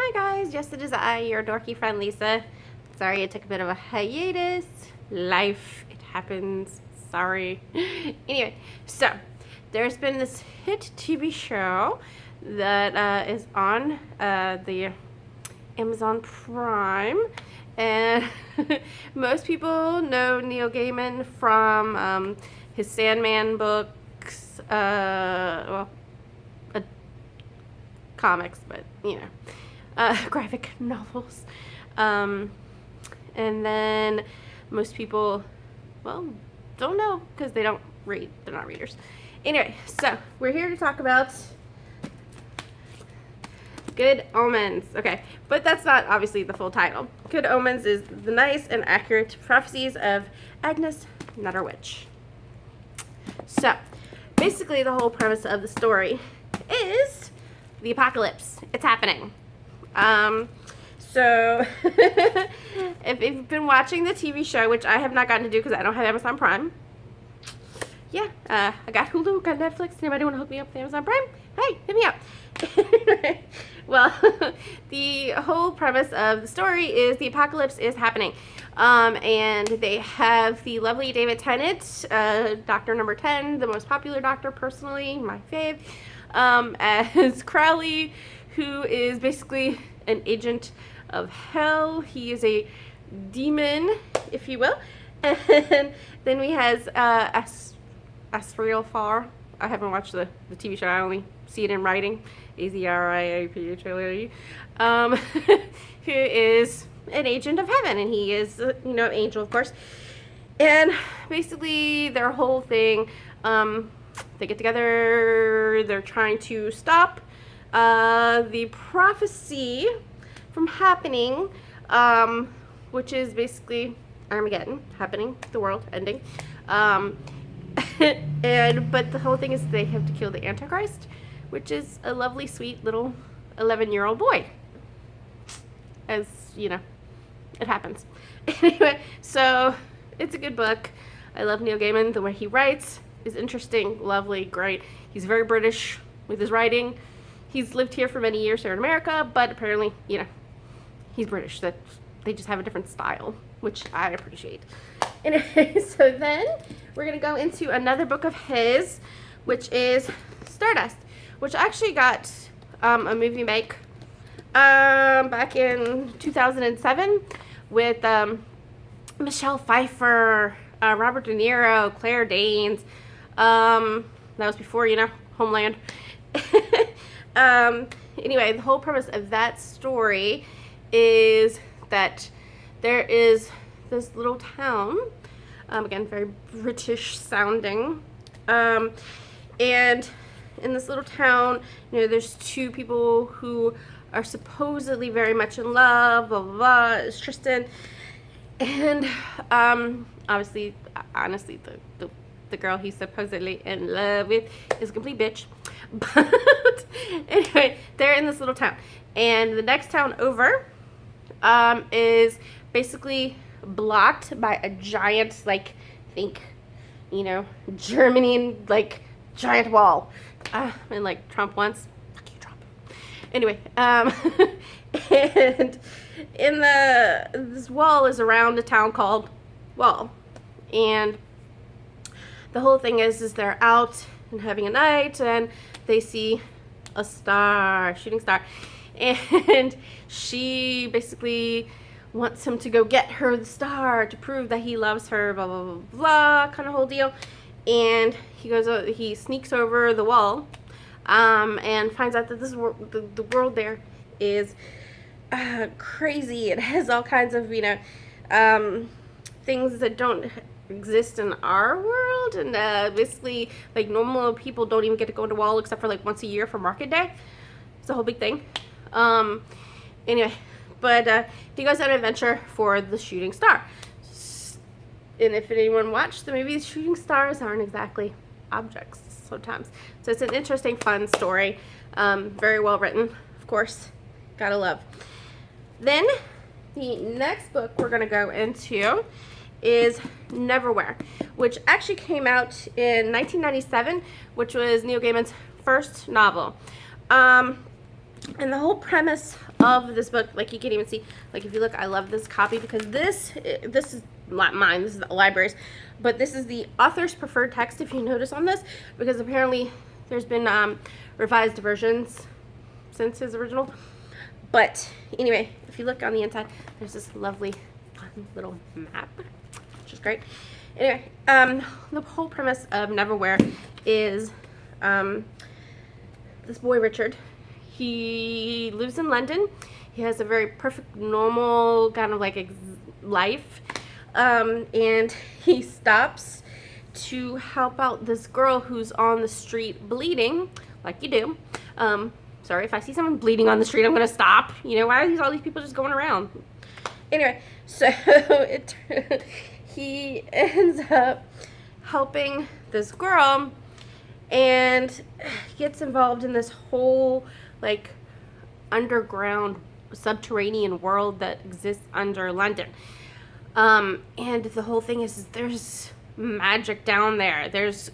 Hi guys, yes it is I, your dorky friend Lisa. Sorry it took a bit of a hiatus. Life, it happens. Sorry. Anyway, so there's been this hit TV show that is on the Amazon Prime, and most people know Neil Gaiman from his Sandman books, comics, but you know, graphic novels. And then most people, well, don't know because they don't read. They're not readers. Anyway, so we're here to talk about Good Omens. Okay, but that's not obviously the full title. Good Omens is the nice and accurate prophecies of Agnes Nutterwitch. So, basically the whole premise of the story is the apocalypse. It's happening. So if you've been watching the TV show, which I have not gotten to do because I don't have Amazon Prime. Yeah, I got Hulu, got Netflix. Anybody want to hook me up with Amazon Prime? Hey, hit me up. Well, the whole premise of the story is the apocalypse is happening. And they have the lovely David Tenant, Doctor Number 10, the most popular doctor personally, my fave, as Crowley, who is basically an agent of hell. He is a demon, if you will. And then we has Asriel Far. I haven't watched the TV show. I only see it in writing. Azriaphle, who is an agent of heaven, and he is, you know, angel, of course. And basically, their whole thing, they get together. They're trying to stop the prophecy from happening, which is basically Armageddon happening, the world ending. But the whole thing is they have to kill the Antichrist, which is a lovely, sweet little 11-year-old boy. As you know, it happens. Anyway, so it's a good book. I love Neil Gaiman. The way he writes is interesting, lovely, great. He's very British with his writing. He's lived here for many years here in America, but apparently, you know, he's British. That they just have a different style, which I appreciate. Anyway, so then we're going to go into another book of his, which is Stardust, which actually got a movie make back in 2007 with Michelle Pfeiffer, Robert De Niro, Claire Danes. That was before, you know, Homeland. Anyway, the whole premise of that story is that there is this little town, again, very British sounding, and in this little town, you know, there's two people who are supposedly very much in love, blah, blah, blah, it's Tristan, and, obviously, honestly, the girl he's supposedly in love with is a complete bitch. But anyway, they're in this little town, and the next town over is basically blocked by a giant, like, think, you know, Germany, like, giant wall. And like Trump once. Fuck you, Trump. Anyway, and in this wall is around a town called Wall, and the whole thing is they're out and having a night, and they see a star, shooting star, and she basically wants him to go get her the star to prove that he loves her, blah, blah, blah, blah, kind of whole deal. And he sneaks over the wall, and finds out that the world there is crazy. It has all kinds of, you know, things that don't exist in our world, and basically, like, normal people don't even get to go to wall except for like once a year for market day. It's a whole big thing. Anyway, but he goes on an adventure for the shooting star. And if anyone watched the movie, shooting stars aren't exactly objects sometimes. So it's an interesting, fun story. Very well written, of course. Gotta love. Then the next book we're gonna go into is Neverwhere, which actually came out in 1997, which was Neil Gaiman's first novel. And the whole premise of this book, like you can even see, like if you look, I love this copy because this is not mine, this is the library's, but this is the author's preferred text, if you notice on this, because apparently there's been revised versions since his original. But anyway, if you look on the inside, there's this lovely fun little map, which is great. Anyway, the whole premise of Neverwhere is this boy Richard. He lives in London. He has a very perfect, normal kind of like life, and he stops to help out this girl who's on the street bleeding, like you do. Sorry, if I see someone bleeding on the street, I'm gonna stop. You know, why are all these people just going around? Anyway, so he ends up helping this girl and gets involved in this whole like underground subterranean world that exists under London. And the whole thing is there's magic down there. There's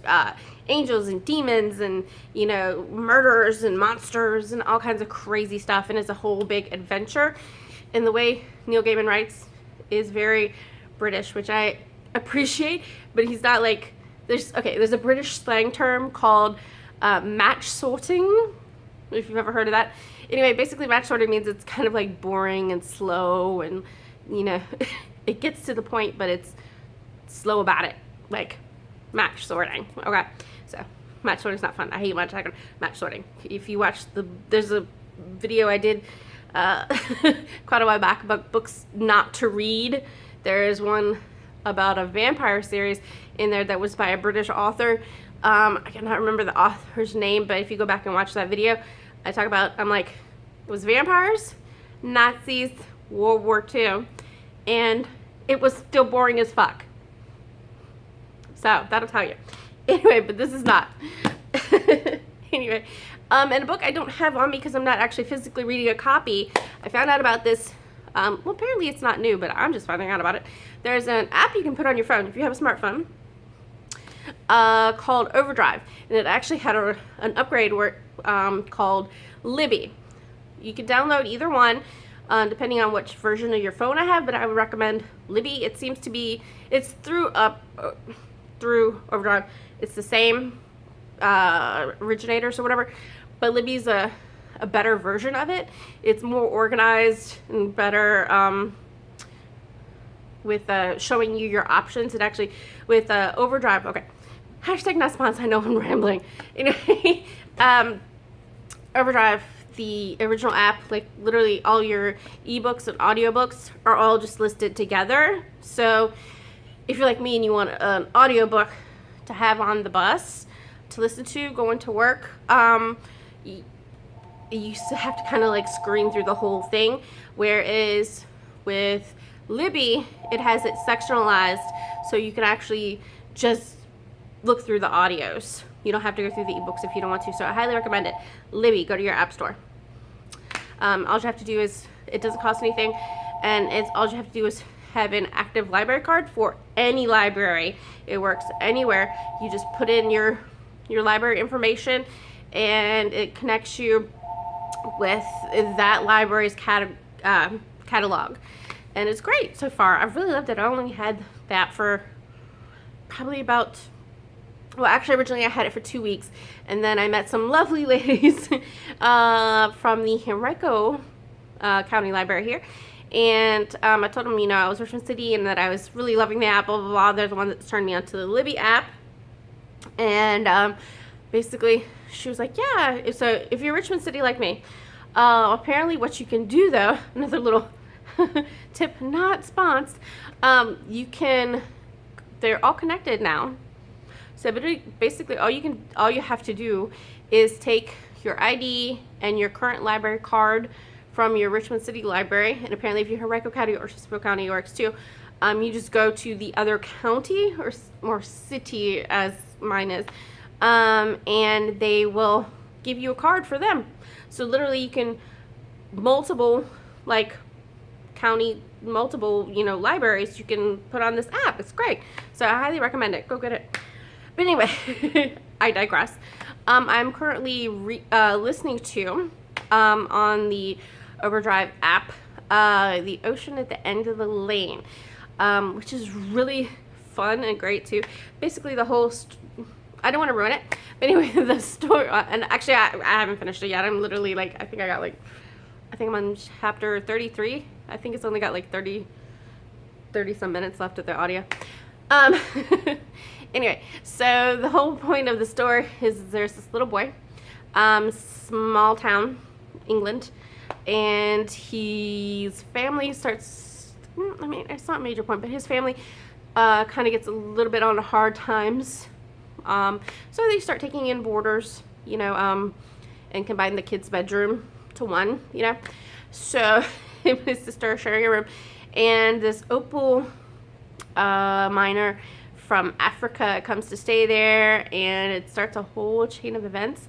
angels and demons and, you know, murderers and monsters and all kinds of crazy stuff, and it's a whole big adventure. And the way Neil Gaiman writes is very British, which I appreciate, but he's not like, there's a British slang term called match sorting, if you've ever heard of that. Anyway, basically match sorting means it's kind of like boring and slow, and, you know, it gets to the point, but it's slow about it, like match sorting. Okay, so match sorting's not fun. I hate match sorting. If you watch there's a video I did quite a while back about books not to read. There is one about a vampire series in there that was by a British author. I cannot remember the author's name, but if you go back and watch that video, I talk about, I'm like, it was vampires, Nazis, World War II, and it was still boring as fuck. So that'll tell you. Anyway, but this is not. Anyway, and a book I don't have on me because I'm not actually physically reading a copy. I found out about this. Well, apparently it's not new, but I'm just finding out about it. There's an app you can put on your phone if you have a smartphone called Overdrive, and it actually had an upgrade where called Libby. You can download either one depending on which version of your phone I have, but I would recommend Libby. It seems to be, it's through Overdrive. It's the same originators or whatever, but Libby's a better version of it. It's more organized and better with showing you your options. And actually with Overdrive, okay, hashtag not sponsored, I know I'm rambling. Anyway, Overdrive, the original app, like literally all your ebooks and audiobooks are all just listed together. So if you're like me and you want an audiobook to have on the bus to listen to going to work, you used to have to kind of like screen through the whole thing, whereas with Libby it has it sectionalized so you can actually just look through the audios. You don't have to go through the ebooks if you don't want to, so I highly recommend it. Libby, go to your app store. All you have to do is, it doesn't cost anything, and it's all you have to do is have an active library card for any library. It works anywhere. You just put in your library information and it connects you with that library's catalog, and it's great so far. I've really loved it. I only had that for probably about, well, actually originally I had it for 2 weeks, and then I met some lovely ladies from the Henrico County Library here, and I told them, you know, I was Richmond City and that I was really loving the app, blah, blah, blah. They're the one that turned me onto the Libby app, and basically she was like, yeah, so if you're Richmond City like me, apparently what you can do though, another little tip, not sponsored, you can, they're all connected now. So basically all you have to do is take your ID and your current library card from your Richmond City library, and apparently if you're Henrico County or Cicero County works too, you just go to the other county or city as mine is, and they will give you a card for them. So literally you can multiple libraries you can put on this app. It's great. So I highly recommend it. Go get it. But anyway, I digress. I'm currently listening to on the Overdrive app, The Ocean at the End of the Lane, which is really fun and great too. Basically the whole I don't want to ruin it, but anyway, the story, and actually I haven't finished it yet. I'm literally like, I think I'm on chapter 33. I think it's only got like 30 some minutes left of the audio. Anyway, so the whole point of the story is there's this little boy, small town, England, and his family starts, I mean, it's not a major point, but his family kind of gets a little bit on hard times. So they start taking in boarders, you know, and combine the kid's bedroom to one, you know. So him and his sister are sharing a room, and this opal miner from Africa comes to stay there, and it starts a whole chain of events.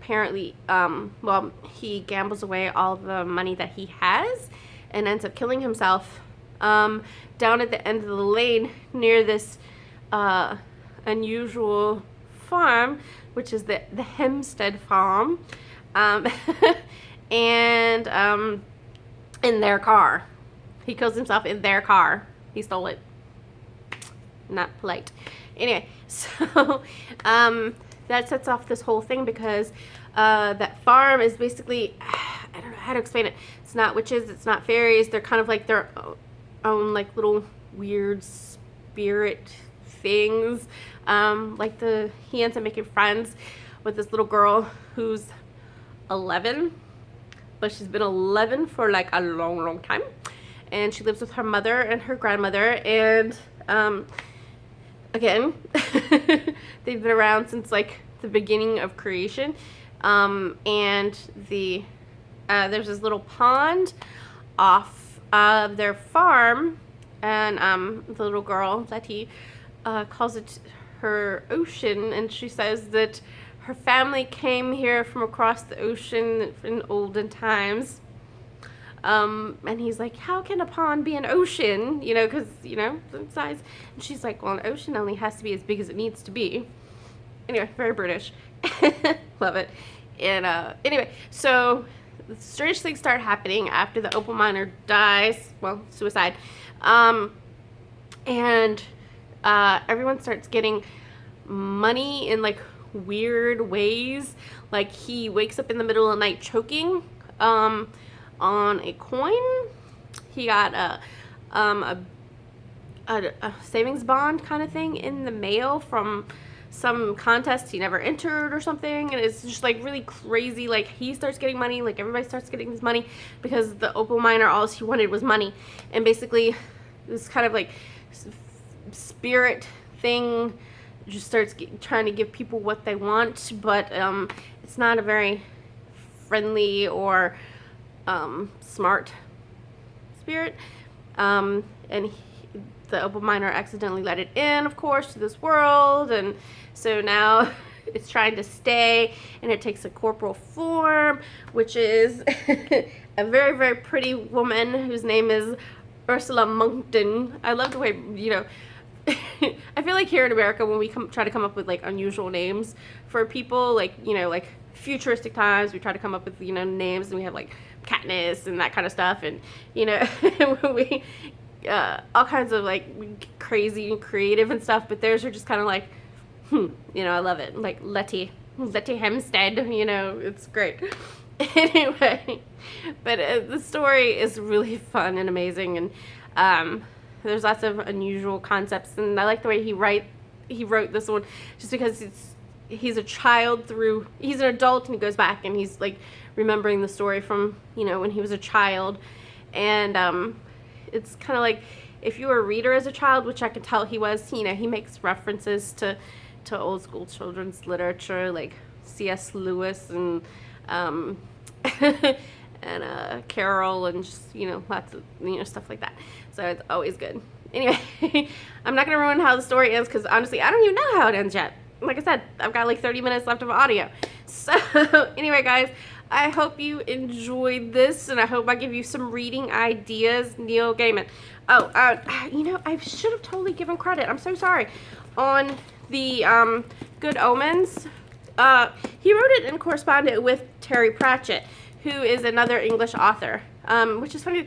Apparently, well, he gambles away all the money that he has and ends up killing himself down at the end of the lane near this unusual farm, which is the Hempstead farm, and in their car. He kills himself in their car. He stole it. Not polite. Anyway, so that sets off this whole thing because that farm is basically, I don't know how to explain it. It's not witches, it's not fairies. They're kind of like their own like little weird spirit things. He ends up making friends with this little girl who's 11, but she's been 11 for like a long time, and she lives with her mother and her grandmother, and again, they've been around since like the beginning of creation, and there's this little pond off of their farm, and the little girl, Letty, calls it her ocean, and she says that her family came here from across the ocean in olden times. And he's like, how can a pond be an ocean? You know, because, you know, the size. And she's like, well, an ocean only has to be as big as it needs to be. Anyway, very British. Love it. And anyway, so strange things start happening after the opal miner dies. Well, suicide. And everyone starts getting money in like weird ways. Like he wakes up in the middle of the night choking on a coin. He got a savings bond kind of thing in the mail from some contest he never entered or something, and it's just like really crazy. Like he starts getting money, like everybody starts getting this money because the opal miner, all he wanted was money, and basically this kind of like spirit thing just starts trying to give people what they want, but it's not a very friendly or smart spirit, and the opal miner accidentally let it in, of course, to this world, and so now it's trying to stay, and it takes a corporal form, which is a very, very pretty woman whose name is Ursula Monkton. I love the way, you know, I feel like here in America, when we try to come up with like unusual names for people, like, you know, like futuristic times, we try to come up with, you know, names, and we have like Katniss and that kind of stuff, and, you know, we all kinds of like crazy and creative and stuff, but theirs are just kind of like, you know, I love it. Like Letty Hempstead, you know, it's great. Anyway, but the story is really fun and amazing, and there's lots of unusual concepts, and I like the way he wrote this one, just because he's a child he's an adult, and he goes back and he's like remembering the story from, you know, when he was a child, and it's kind of like if you were a reader as a child, which I could tell he was, you know, he makes references to old school children's literature like C.S. Lewis and and Carol, and just, you know, lots of, you know, stuff like that. So it's always good. Anyway, I'm not going to ruin how the story ends, because honestly, I don't even know how it ends yet. Like I said, I've got like 30 minutes left of audio. So anyway, guys, I hope you enjoyed this, and I hope I give you some reading ideas. Neil Gaiman. Oh, you know, I should have totally given credit. I'm so sorry. On the Good Omens, he wrote it and corresponded with Terry Pratchett, who is another English author, which is funny.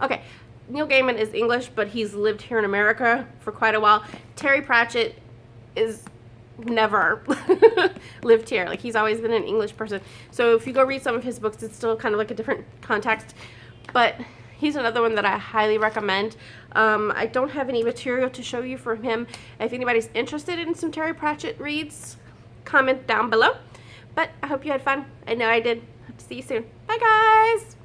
Okay, Neil Gaiman is English, but he's lived here in America for quite a while. Terry Pratchett is never lived here. Like, he's always been an English person. So if you go read some of his books, it's still kind of like a different context. But he's another one that I highly recommend. I don't have any material to show you from him. If anybody's interested in some Terry Pratchett reads, comment down below. But I hope you had fun. I know I did. Hope to see you soon. Bye, guys!